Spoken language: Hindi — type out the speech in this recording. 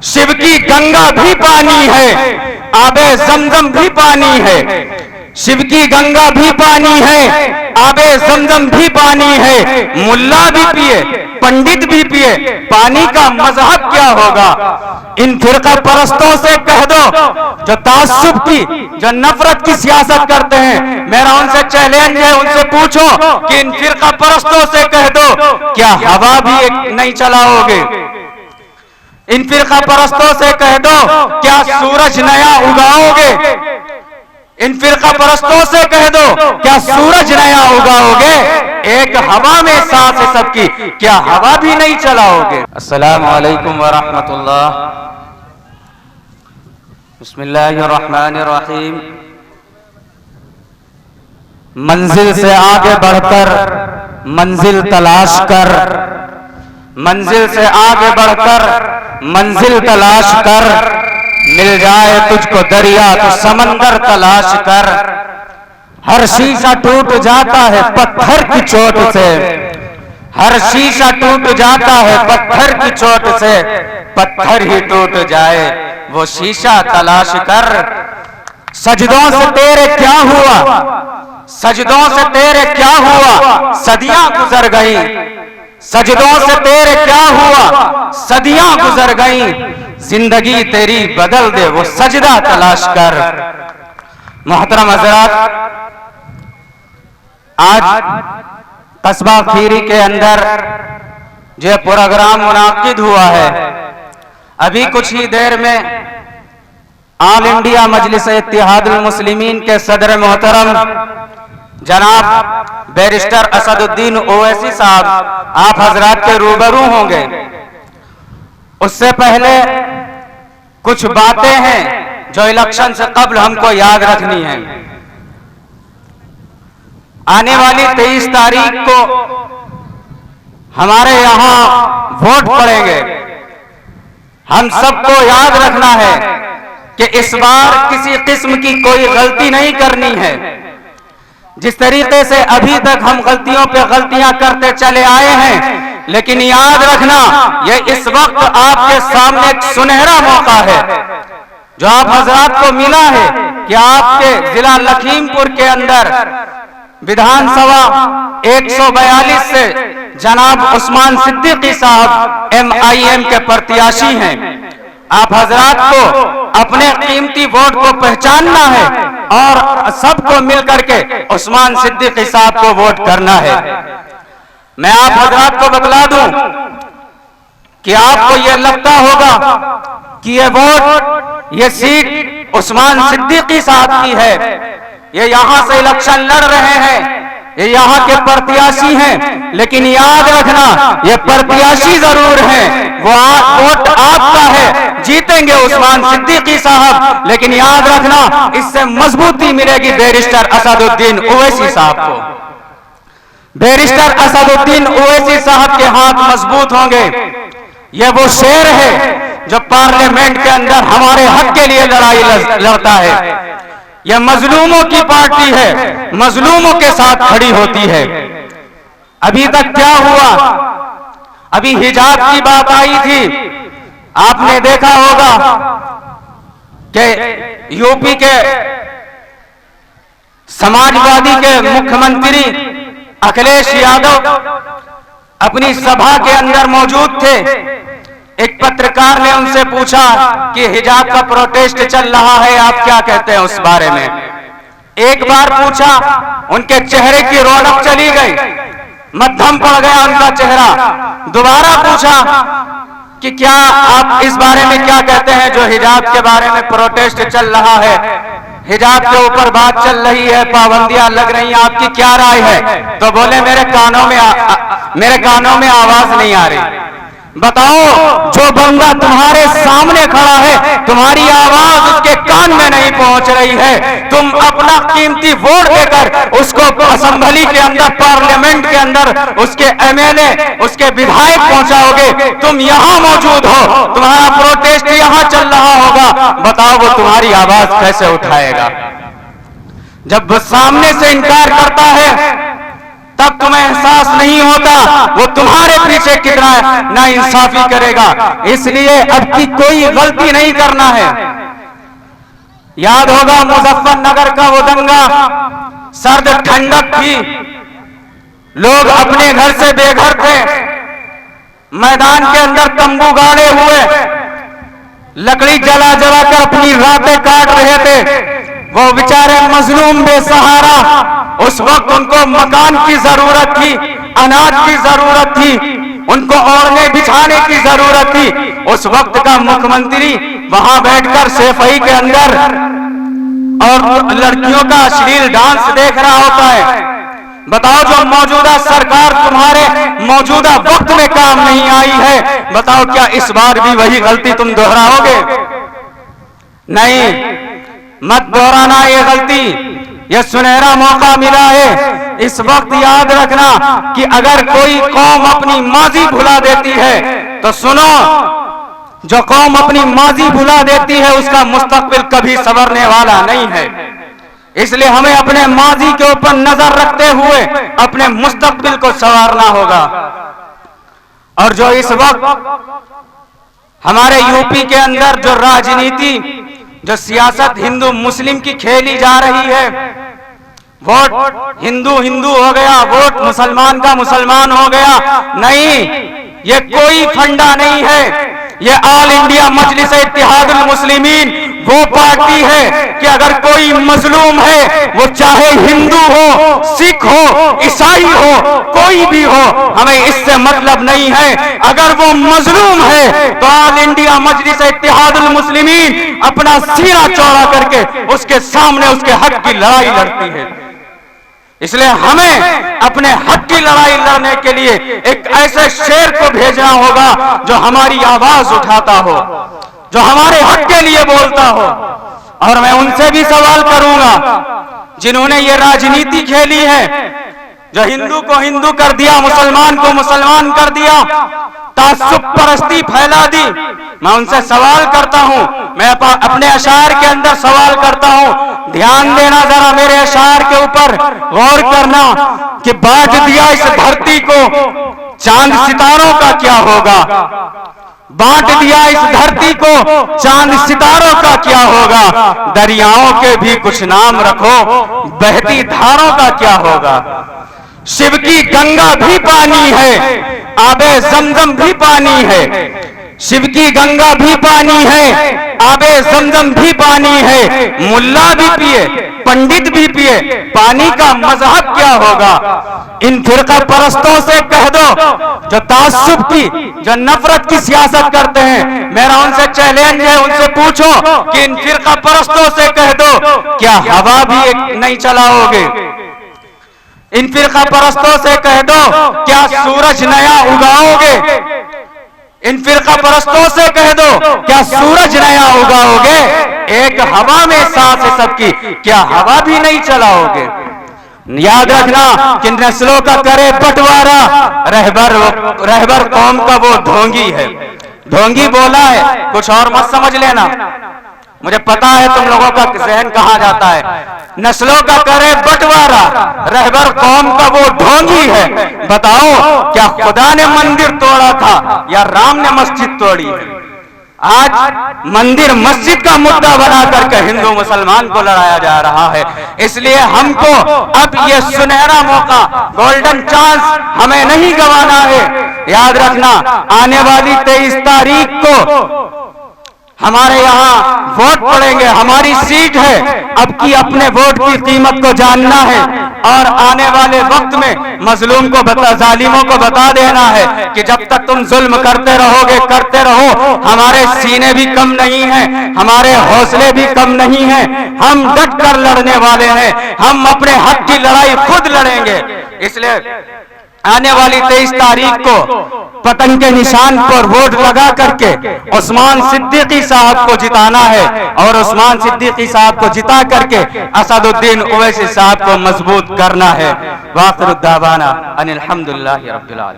शिव की गंगा भी पानी है, आबे जमजम भी पानी है। शिव की गंगा भी पानी है, आबे जमजम भी पानी है। मुल्ला भी पिए, पंडित भी पिए, पानी का मजहब क्या होगा? इन फिरका परस्तों से कह दो जो तासुब की, जो नफरत की सियासत करते हैं, मेरा उनसे चैलेंज है, उनसे पूछो कि इन फिरका परस्तों से कह दो क्या हवा भी एक नहीं चलाओगे? इन फिरका परस्तों से कह दो क्या सूरज नया उगाओगे? इन फिरका परस्तों से कह दो क्या सूरज नया उगाओगे? एक हवा में सांस है सबकी, क्या हवा भी नहीं चलाओगे? अस्सलामु अलैकुम व रहमतुल्लाह। बिस्मिल्लाहिर्रहमानिर्रहीम। मंजिल से आगे बढ़कर मंजिल तलाश कर, मंजिल से आगे बढ़कर मंजिल तलाश कर, मिल जाए तुझको दरिया तो समंदर तलाश कर। हर शीशा टूट जाता है पत्थर की चोट से, हर शीशा टूट जाता है पत्थर की चोट से। पत्थर ही टूट जाए वो शीशा तलाश कर। सजदों से तेरे क्या हुआ, सजदों से तेरे क्या हुआ, सदियां गुजर गई। सजदों से तेरे क्या हुआ, सदियां गुजर गई। जिंदगी तेरी बदल दे वो सजदा तलाश कर। मोहतरम हज़रात, आज कस्बा खीरी के अंदर जो प्रोग्राम मुनाकिद हुआ है, अभी कुछ ही देर में ऑल इंडिया मजलिस इत्तेहादुल मुस्लिमीन के सदर मोहतरम जनाब बैरिस्टर असदुद्दीन ओवैसी साहब आप हजरात के रूबरू होंगे। उससे पहले कुछ बातें हैं जो इलेक्शन से कबल हमको याद रखनी है। आने वाली 23 तारीख को हमारे यहाँ वोट पड़ेंगे। हम सबको याद रखना है कि इस बार किसी किस्म की कोई गलती नहीं करनी है। जिस तरीके से अभी तक हम गलतियों पे गलतियां करते चले आए हैं, लेकिन याद रखना ये इस वक्त आपके सामने एक सुनहरा मौका है जो आप हजरात को मिला है कि आपके जिला लखीमपुर के अंदर विधानसभा 142 से जनाब उस्मान सिद्दीकी साहब MIM के प्रत्याशी हैं। आप हजरात को अपने कीमती वोट को पहचानना है और सबको मिलकर के उस्मान सिद्दीकी साहब को वोट करना है। मैं आप हजरात को बतला दूं कि आपको यह लगता होगा कि यह वोट, यह सीट उस्मान सिद्दीकी साहब की है, ये यहां से इलेक्शन लड़ रहे हैं, ये यहाँ के प्रत्याशी हैं, लेकिन याद रखना ये प्रत्याशी जरूर हैं, वो वोट आपका है, जीतेंगे उस्मान सिद्दीकी साहब, लेकिन याद रखना इससे मजबूती मिलेगी बैरिस्टर असदुद्दीन ओवैसी साहब को। बैरिस्टर असदुद्दीन ओवैसी साहब के हाथ मजबूत होंगे। ये वो शेर है जो पार्लियामेंट के अंदर हमारे हक के लिए लड़ाई लड़ता है। यह मजलूमों की पार्टी है, मजलूमों के साथ खड़ी होती है। अभी तक क्या हुआ, अभी हिजाब की बात आई थी, आपने देखा होगा कि यूपी के समाजवादी के मुख्यमंत्री अखिलेश यादव अपनी सभा के अंदर मौजूद थे। एक पत्रकार ने उनसे पूछा कि हिजाब का प्रोटेस्ट चल रहा है, आप क्या कहते हैं उस बारे में? एक बार पूछा, उनके चेहरे की रौनक चली गई, मध्यम पड़ गया उनका चेहरा। दोबारा पूछा कि क्या आप इस बारे में क्या कहते हैं जो हिजाब के बारे में प्रोटेस्ट चल रहा है, हिजाब के ऊपर बात चल रही है, पाबंदियां लग रही हैं, आपकी क्या राय है? तो बोले मेरे कानों में आवाज नहीं आ रही। बताओ, जो बंदा तुम्हारे सामने खड़ा है, तुम्हारी आवाज उसके कान में नहीं पहुंच रही है, तुम अपना कीमती वोट देकर उसको असेंबली के अंदर, पार्लियामेंट के अंदर उसके MLA, उसके विधायक पहुंचाओगे। तुम यहां मौजूद हो, तुम्हारा प्रोटेस्ट यहां चल रहा होगा, बताओ वो तुम्हारी आवाज कैसे उठाएगा? जब वो सामने से इनकार करता है तब तुम्हें एहसास नहीं होता वो तुम्हारे पीछे कितना नाइंसाफी करेगा। इसलिए अब की कोई गलती नहीं करना है। याद होगा मुजफ्फरनगर का वो दंगा, सर्द ठंडक थी, लोग अपने घर से बेघर थे, मैदान के अंदर तंबू गाड़े हुए लकड़ी जला जला कर अपनी रातें काट रहे थे। वो बेचारे मजलूम बेसहारा, उस वक्त उनको मकान की जरूरत थी, अनाज की जरूरत थी, उनको ओढ़ने बिछाने की जरूरत थी। उस वक्त का मुख्यमंत्री वहां बैठकर सेफई के अंदर और लड़कियों का अश्लील डांस देख रहा होता है। बताओ, जो मौजूदा सरकार तुम्हारे मौजूदा वक्त में काम नहीं आई है, बताओ क्या इस बार भी वही गलती तुम दोहराओगे? नहीं, मत दोहराना ये गलती। ये सुनहरा मौका मिला है। इस वक्त याद रखना कि अगर कोई कौम अपनी माजी भुला देती है तो सुनो, जो कौम अपनी माजी भुला देती है उसका मुस्तकबिल कभी संवरने वाला नहीं है। इसलिए हमें अपने माजी के ऊपर नजर रखते हुए अपने मुस्तकबिल को संवारना होगा। और जो इस वक्त हमारे यूपी के अंदर जो राजनीति, जो सियासत हिंदू मुस्लिम की खेली जा रही है, वोट हिंदू हिंदू हो गया, वोट मुसलमान का मुसलमान हो गया, नहीं, ये कोई फंडा नहीं है। ये ऑल इंडिया मजलिस इत्तेहादुल मुस्लिमीन वो पार्टी है कि अगर कोई मजलूम है, वो चाहे हिंदू हो, सिख हो, ईसाई हो, कोई भी हो, हमें इससे मतलब नहीं है। अगर वो मजलूम है तो ऑल इंडिया मजलिस इत्तेहादुल मुस्लिमीन अपना सीना चौड़ा करके उसके सामने उसके हक की लड़ाई लड़ती है। इसलिए हमें अपने हक की लड़ाई लड़ने के लिए एक ऐसे शेर को भेजना होगा जो हमारी आवाज उठाता हो, जो हमारे हक के लिए बोलता हो। और मैं उनसे भी सवाल करूंगा जिन्होंने ये राजनीति खेली है, जो हिंदू को हिंदू कर दिया, मुसलमान को मुसलमान कर दिया, तासुब परस्ती फैला दी। मैं उनसे सवाल करता हूं, मैं अपने अशार के अंदर सवाल करता हूं, ध्यान देना जरा मेरे अशार के ऊपर, गौर करना कि बांट दिया इस धरती को, चांद सितारों का क्या होगा? बांट दिया इस धरती को, चांद सितारों का क्या होगा? दरियाओं के भी कुछ नाम रखो, बहती धारों का क्या होगा? शिव की गंगा भी पानी है, आबे जमजम भी पानी है। शिव की गंगा भी पानी है, आबे जमजम भी पानी है। मुल्ला भी पिए, पंडित भी पिए, पानी का मजहब क्या होगा? इन फिरका परस्तों से कह दो जो तासुब की, जो नफरत की सियासत करते हैं, मेरा उनसे चैलेंज है, उनसे पूछो कि इन फिरका परस्तों से कह दो क्या हवा भी नहीं चलाओगे? इन फिरका परस्तों से कह दो क्या सूरज नया उगाओगे? इन फिरका परस्तों से कह दो क्या सूरज नया उगाओगे? एक हवा में सांस है सबकी, क्या हवा भी नहीं चलाओगे? याद रखना कि नस्लों का करे बंटवारा, रहबर कौम का वो ढोंगी है। ढोंगी बोला है, कुछ और मत समझ लेना, मुझे पता है तुम लोगों का जहन कहां जाता है। नस्लों का करे बंटवारा, रहबर कौम का वो ढोंगी है। बताओ क्या खुदा ने मंदिर तोड़ा था या राम ने मस्जिद तोड़ी है? आज मंदिर मस्जिद का मुद्दा बना करके हिंदू मुसलमान को लड़ाया जा रहा है। इसलिए हमको अब ये सुनहरा मौका, गोल्डन चांस हमें नहीं गंवाना है। याद रखना, आने वाली 23 तारीख को हमारे यहाँ वोट पड़ेंगे, हमारी सीट है। अब की अपने वोट की कीमत को जानना है और आने वाले वक्त में मजलूम को जालिमों को बता देना है कि जब तक तुम जुल्म करते रहोगे, करते रहो, हमारे सीने भी कम नहीं हैं, हमारे हौसले भी कम नहीं हैं। हम डट कर लड़ने वाले हैं, हम अपने हक की लड़ाई खुद लड़ेंगे। इसलिए आने वाली 23 तारीख को पतंग के निशान पर वोट लगा करके उस्मान सिद्दीकी साहब को जिताना है और उस्मान सिद्दीकी साहब को जिता करके असदुद्दीन ओवैसी साहब को मजबूत करना है। वाखिर दावाना अनिल हम्दुलिल्लाहि रब्बिल आलमीन।